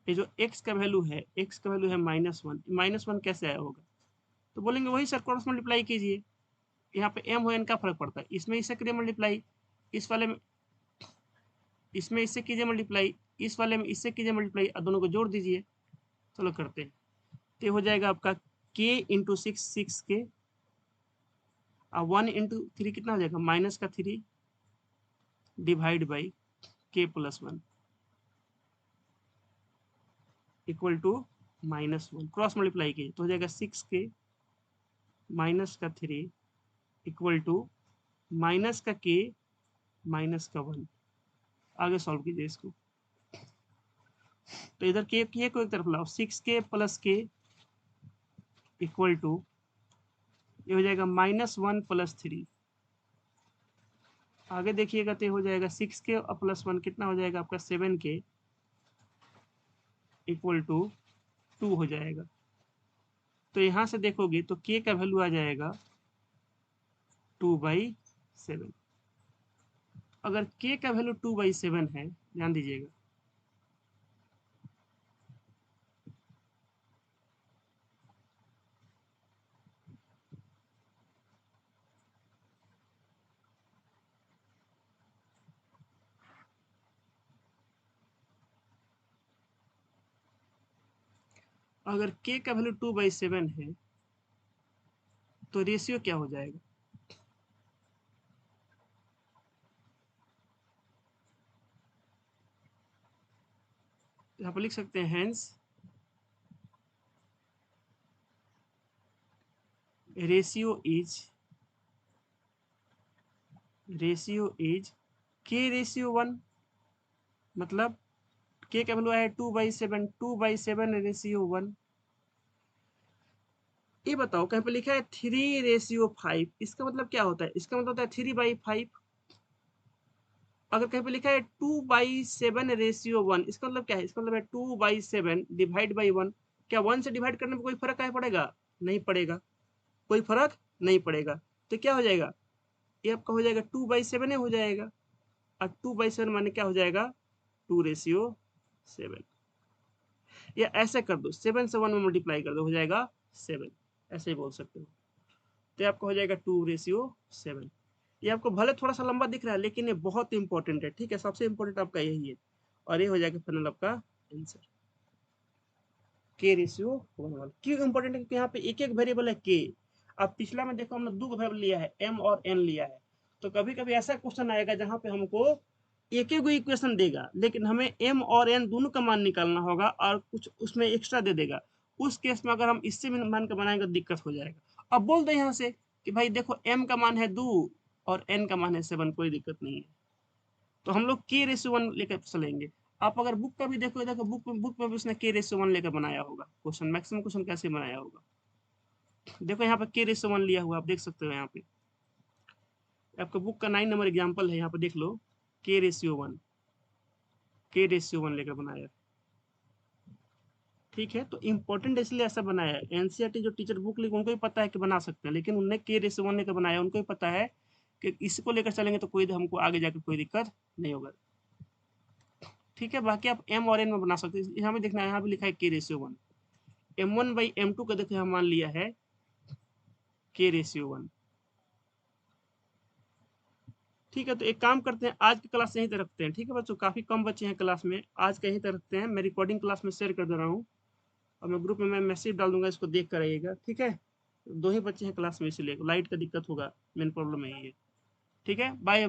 ये जो x का वैल्यू है, x का वैल्यू है -1, -1 कैसे आया होगा। तो बोलेंगे वही सर क्रॉस मल्टीप्लाई कीजिए। यहाँ पे m हो n का फर्क पड़ता है, इसमें इससे करिए मल्टीप्लाई, इस वाले में इसमें इससे कीजिए मल्टीप्लाई, इस वाले में इससे कीजिए मल्टीप्लाई, और दोनों को जोड़ दीजिए। चलो करते हैं। तो हो जाएगा आपका k इंटू 6 के, और 1 इंटू 3 कितना हो जाएगा, -3 divide by k+1 equal to -1। Cross multiply कीजिए तो हो जाएगा 6k -3 इक्वल टू -k -1। आगे सॉल्व कीजिए इसको। तो इधर के को एक तरफ लाओ, 6k + k इक्वल टू ये हो जाएगा -1 + 3। आगे देखिएगा तो हो जाएगा 6k + 1 कितना हो जाएगा आपका 7k इक्वल टू 2 हो जाएगा। तो यहाँ से देखोगे तो k का वैल्यू आ जाएगा 2/7। अगर k का वैल्यू 2/7 है, ध्यान दीजिएगा, अगर k का वैल्यू 2/7 है तो रेशियो क्या हो जाएगा, यहाँ पर लिख सकते हैं हेंस रेशियो इज k/1। मतलब k का वैल्यू है 2/7, 2/7 रेशियो 1। ये बताओ कहीं पे लिखा है 3/5, इसका मतलब क्या होता है, इसका मतलब होता है 3/5। अगर कहीं पे लिखा है 2/7 रेशियो 1, इसका मतलब क्या है, इसका मतलब है 2/7 डिवाइड बाई 1। क्या 1 से डिवाइड करने में कोई फर्क क्या पड़ेगा, नहीं पड़ेगा, कोई फर्क नहीं पड़ेगा। तो क्या हो जाएगा, ये आपका हो जाएगा 2/7 हो जाएगा, और 2/7 माने क्या हो जाएगा 2/7। या ऐसे कर दो, 7 से 1 में मल्टीप्लाई कर दो, हो जाएगा 7, ऐसे ही बोल सकते हो। तो आपका हो जाएगा 2/7। ये आपको भले थोड़ा सा लंबा दिख रहा है लेकिन ये बहुत इंपॉर्टेंट है, ठीक है, सबसे इंपॉर्टेंट आपका यही है। और ये हो जाएगा फाइनल आपका आंसर, k/1। क्यों इंपॉर्टेंट है, क्योंकि यहाँ पे एक एक वेरिएबल है k। अब पिछला में देखो हमने दो वेरिएबल लिया है, m और n लिया है। तो कभी कभी ऐसा क्वेश्चन आएगा जहाँ पे हमको एक एक इक्वेशन देगा, लेकिन हमें m और n दोनों का मान निकालना होगा और कुछ उसमें एक्स्ट्रा दे देगा। उस केस में अगर हम इससे भी मान का बनाएंगे तो दिक्कत हो जाएगा। अब बोल दे यहाँ से कि भाई देखो m का मान है 2 और n का मान है 7, कोई दिक्कत नहीं है। तो हम लोग k/1 लेकर चलेंगे। आप अगर बुक का भी देखो, देखो बुक में भी उसने k/1 लेकर बनाया होगा क्वेश्चन, मैक्सिमम क्वेश्चन कैसे बनाया होगा। देखो यहाँ पे k/1 लिया हुआ, आप देख सकते हो यहाँ पे आपका बुक का 9 नंबर एग्जाम्पल है, यहाँ पे देख लो k/1 लेकर बनाया। ठीक है, तो इम्पोर्टेंट इसलिए ऐसा बनाया है, एनसीईआरटी जो टीचर बुक लिखे उनको भी पता है कि बना सकते हैं, लेकिन उनने k/1 लेकर बनाया, उनको भी पता है कि इसको लेकर चलेंगे तो कोई हमको आगे जाकर कोई दिक्कत नहीं होगा। ठीक है, बाकी आप m और n में बना सकते हैं। यहाँ भी देखना है, यहाँ भी लिखा है k/1। m1/m2 का देखो यहाँ मान लिया है k/1। ठीक है, तो एक काम करते हैं, आज की क्लास यहीं तक रखते हैं। ठीक है बच्चों, काफी कम बच्चे हैं क्लास में, आज का यहीं तक रखते हैं। मैं रिकॉर्डिंग क्लास में शेयर कर दे रहा हूँ और मैं ग्रुप में मैं मैसेज डाल दूंगा, इसको देख कर आइएगा। ठीक है, दो ही बच्चे हैं क्लास में, इसलिए लाइट का दिक्कत होगा, मेन प्रॉब्लम यही है। ठीक है, बाय।